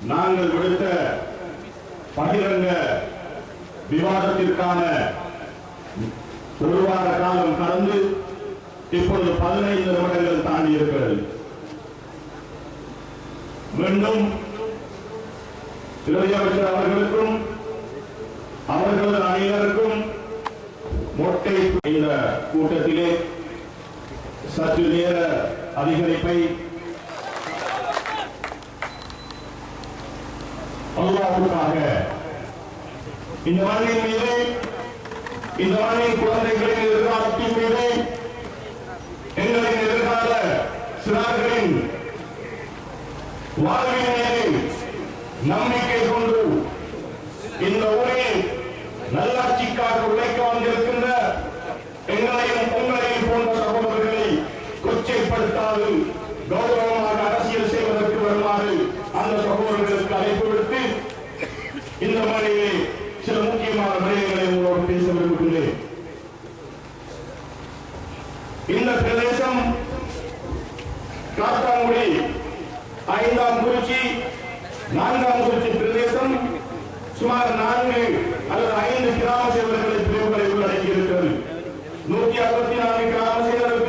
நாங்கள் விடுத்த பகிரங்க விவாதத்திற்கான ஒரு வார காலம் கடந்து இப்பொழுது 15 நிமிடங்கள் தாண்டி இருக்கிறது. மீண்டும் இளையமைச்சர் அவர்களுக்கும் அவர்களது அணியினருக்கும் மொட்டை இந்த கூட்டத்திலே சற்று நேர அதிகரிப்பை அல்லாஹ்வுக்காக இந்த மண்ணின் மீது, இந்த மண்ணின் குழந்தைகளின் எதிர்காலத்தின் மீது, எங்களின் எதிர்கால சிறார்களின் வாழ்வின் மீது நம்பிக்கை கொண்டு இந்த ஊரில் நல்லாட்சிக்காக உழைக்க வந்திருக்கின்ற எங்களையும் உங்களையும் போன்ற சகோதரர்களை கொச்சைப்படுத்தாது கௌரவமாக அரசியல் செய்வதற்கு வருமாறு அந்த சகோதரர்களுக்கு அழைப்பு விடுத்து இந்த மாதிரியே சில முக்கியமான விடயங்களை உங்களோடு பேச விரும்புகிறேன். இந்த பிரதேசம் காத்தாங்குடி 5ஆம் குறிச்சி 4ஆம் குறிச்சி பிரதேசம் சுமார் 4 அல்லது 5 கிராம சேவர்களை பிரிவுகளை உள்ளடக்கி இருக்கிறது. 164